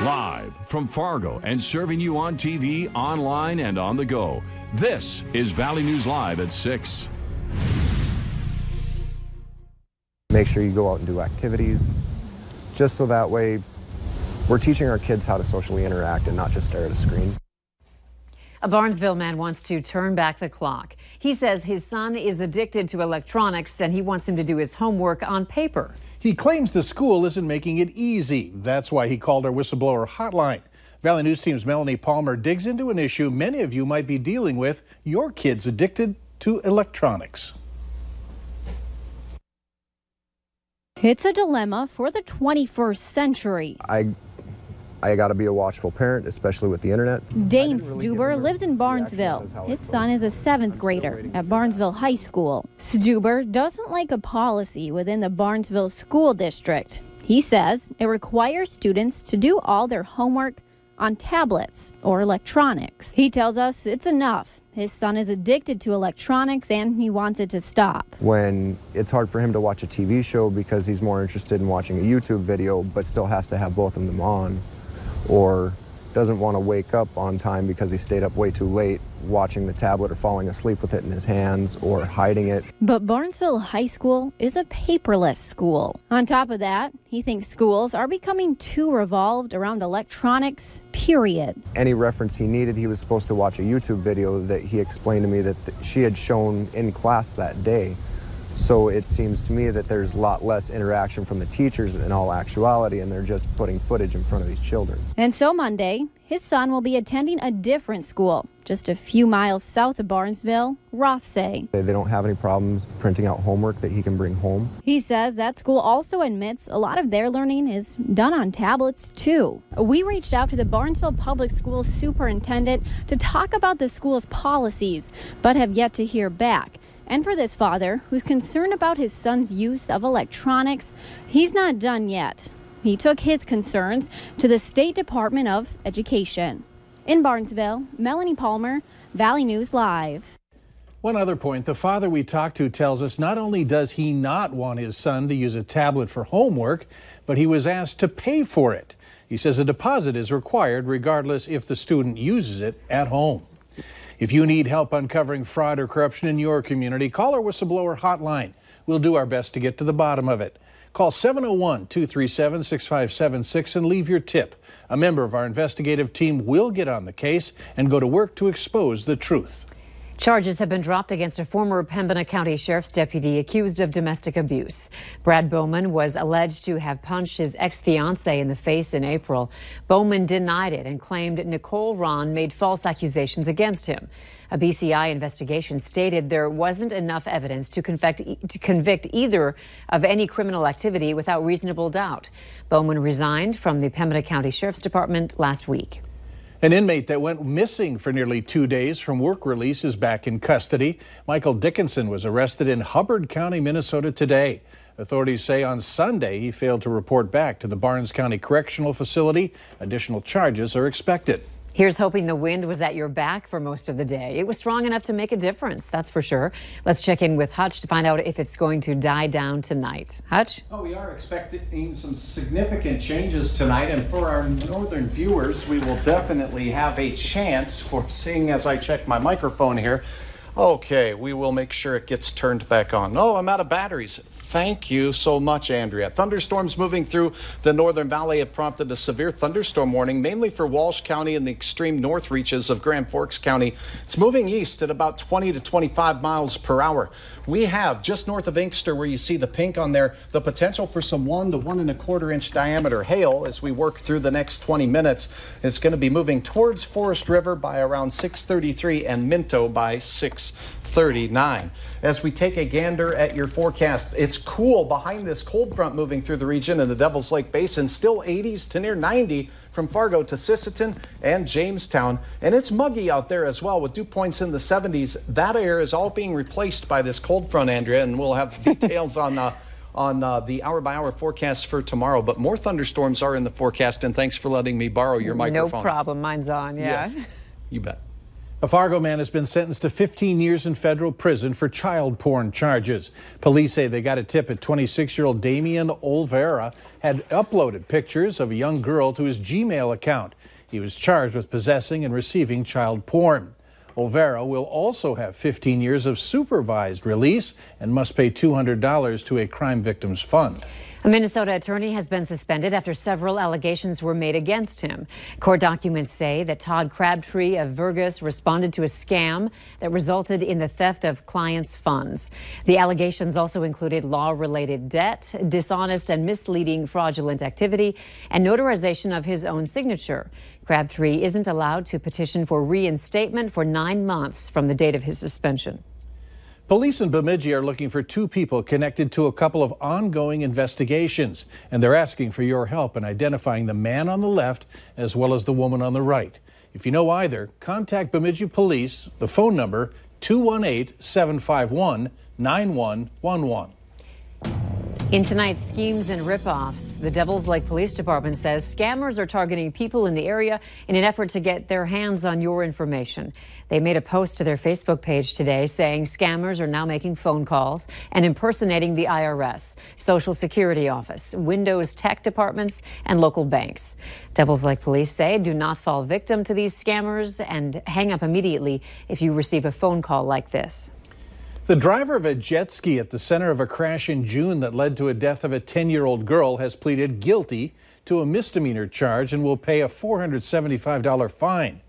Live from Fargo and serving you on TV, online, and on the go. This is Valley News Live at 6. Make sure you go out and do activities, just so that way we're teaching our kids how to socially interact and not just stare at a screen. A Barnesville man wants to turn back the clock. He says his son is addicted to electronics and he wants him to do his homework on paper. He claims the school isn't making it easy. That's why he called our whistleblower hotline. Valley News Team's Melanie Palmer digs into an issue many of you might be dealing with, your kids addicted to electronics. It's a dilemma for the 21st century. I got to be a watchful parent, especially with the internet. Dane Stuber lives in Barnesville. His son is a 7th grader at Barnesville High School. Stuber doesn't like a policy within the Barnesville School District. He says it requires students to do all their homework on tablets or electronics. He tells us it's enough. His son is addicted to electronics and he wants it to stop. When it's hard for him to watch a TV show because he's more interested in watching a YouTube video but still has to have both of them on, or doesn't want to wake up on time because he stayed up way too late watching the tablet or falling asleep with it in his hands or hiding it. But Barnesville High School is a paperless school. On top of that, he thinks schools are becoming too revolved around electronics, period. Any reference he needed, he was supposed to watch a YouTube video that he explained to me that she had shown in class that day. So it seems to me that there's a lot less interaction from the teachers in all actuality, and they're just putting footage in front of these children. And so Monday, his son will be attending a different school, just a few miles south of Barnesville, Rothsay. They don't have any problems printing out homework that he can bring home. He says that school also admits a lot of their learning is done on tablets too. We reached out to the Barnesville Public Schools superintendent to talk about the school's policies, but have yet to hear back. And for this father, who's concerned about his son's use of electronics, he's not done yet. He took his concerns to the State Department of Education. In Barnesville, Melanie Palmer, Valley News Live. One other point, the father we talked to tells us not only does he not want his son to use a tablet for homework, but he was asked to pay for it. He says a deposit is required regardless if the student uses it at home. If you need help uncovering fraud or corruption in your community, call our whistleblower hotline. We'll do our best to get to the bottom of it. Call 701-237-6576 and leave your tip. A member of our investigative team will get on the case and go to work to expose the truth. Charges have been dropped against a former Pembina County Sheriff's deputy accused of domestic abuse. Brad Bowman was alleged to have punched his ex-fiancée in the face in April. Bowman denied it and claimed Nicole Ron made false accusations against him. A BCI investigation stated there wasn't enough evidence to convict either of any criminal activity without reasonable doubt. Bowman resigned from the Pembina County Sheriff's Department last week. An inmate that went missing for nearly 2 days from work release is back in custody. Michael Dickinson was arrested in Hubbard County, Minnesota today. Authorities say on Sunday he failed to report back to the Barnes County Correctional Facility. Additional charges are expected. Here's hoping the wind was at your back for most of the day. It was strong enough to make a difference, that's for sure. Let's check in with Hutch to find out if it's going to die down tonight. Hutch? Oh, we are expecting some significant changes tonight, and for our northern viewers, we will definitely have a chance for seeing as I check my microphone here. Okay, we will make sure it gets turned back on. Oh, I'm out of batteries. Thank you so much, Andrea. Thunderstorms moving through the Northern Valley have prompted a severe thunderstorm warning, mainly for Walsh County and the extreme north reaches of Grand Forks County. It's moving east at about 20 to 25 miles per hour. We have just north of Inkster, where you see the pink on there, the potential for some 1 to 1 1/4 inch diameter hail as we work through the next 20 minutes. It's going to be moving towards Forest River by around 6:33 and Minto by 6:39. As we take a gander at your forecast, it's cool behind this cold front moving through the region in the Devil's Lake Basin. Still 80s to near 90 from Fargo to Sisseton and Jamestown. And it's muggy out there as well with dew points in the 70s. That air is all being replaced by this cold front, Andrea, and we'll have details on the hour-by-hour forecast for tomorrow. But more thunderstorms are in the forecast, and thanks for letting me borrow your microphone. No problem. Mine's on, yeah. Yes, you bet. A Fargo man has been sentenced to 15 years in federal prison for child porn charges. Police say they got a tip that 26-year-old Damian Olvera had uploaded pictures of a young girl to his Gmail account. He was charged with possessing and receiving child porn. Olvera will also have 15 years of supervised release and must pay $200 to a crime victims fund. A Minnesota attorney has been suspended after several allegations were made against him. Court documents say that Todd Crabtree of Vergas responded to a scam that resulted in the theft of clients' funds. The allegations also included law-related debt, dishonest and misleading fraudulent activity, and notarization of his own signature. Crabtree isn't allowed to petition for reinstatement for 9 months from the date of his suspension. Police in Bemidji are looking for 2 people connected to a couple of ongoing investigations, and they're asking for your help in identifying the man on the left as well as the woman on the right. If you know either, contact Bemidji Police, the phone number 218-751-9111. In tonight's schemes and ripoffs, the Devils Lake Police Department says scammers are targeting people in the area in an effort to get their hands on your information. They made a post to their Facebook page today saying scammers are now making phone calls and impersonating the IRS, Social Security Office, Windows tech departments, and local banks. Devils Lake Police say do not fall victim to these scammers and hang up immediately if you receive a phone call like this. The driver of a jet ski at the center of a crash in June that led to a death of a 10-year-old girl has pleaded guilty to a misdemeanor charge and will pay a $475 fine.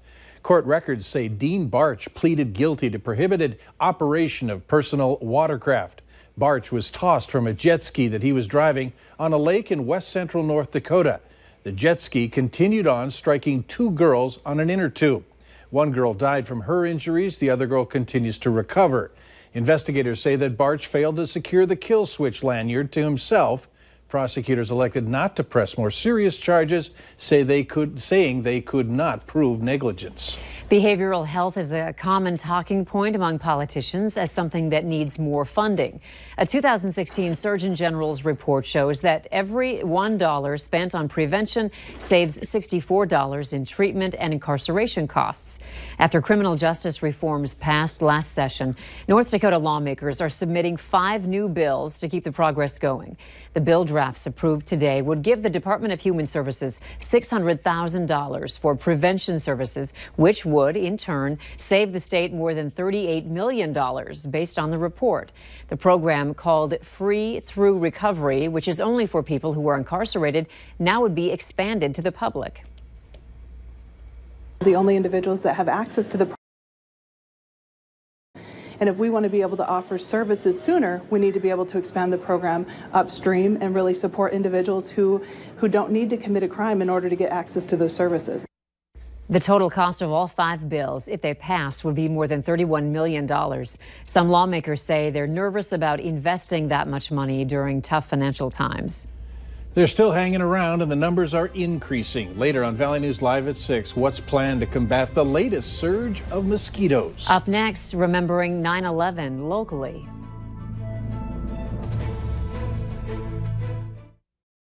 Court records say Dean Barch pleaded guilty to prohibited operation of personal watercraft. Barch was tossed from a jet ski that he was driving on a lake in west central North Dakota. The jet ski continued on, striking 2 girls on an inner tube. 1 girl died from her injuries. The other girl continues to recover. Investigators say that Barch failed to secure the kill switch lanyard to himself. Prosecutors elected not to press more serious charges, saying they could not prove negligence. Behavioral health is a common talking point among politicians as something that needs more funding. A 2016 Surgeon General's report shows that every $1 spent on prevention saves $64 in treatment and incarceration costs. After criminal justice reforms passed last session, North Dakota lawmakers are submitting 5 new bills to keep the progress going. The bill drafts approved today would give the Department of Human Services $600,000 for prevention services, which would, in turn, save the state more than $38 million based on the report. The program, called Free Through Recovery, which is only for people who are incarcerated, now would be expanded to the public. The only individuals that have access to the And if we want to be able to offer services sooner, we need to be able to expand the program upstream and really support individuals who don't need to commit a crime in order to get access to those services. The total cost of all 5 bills, if they pass, would be more than $31 million. Some lawmakers say they're nervous about investing that much money during tough financial times. They're still hanging around and the numbers are increasing. Later on Valley News Live at 6, what's planned to combat the latest surge of mosquitoes? Up next, remembering 9/11 locally.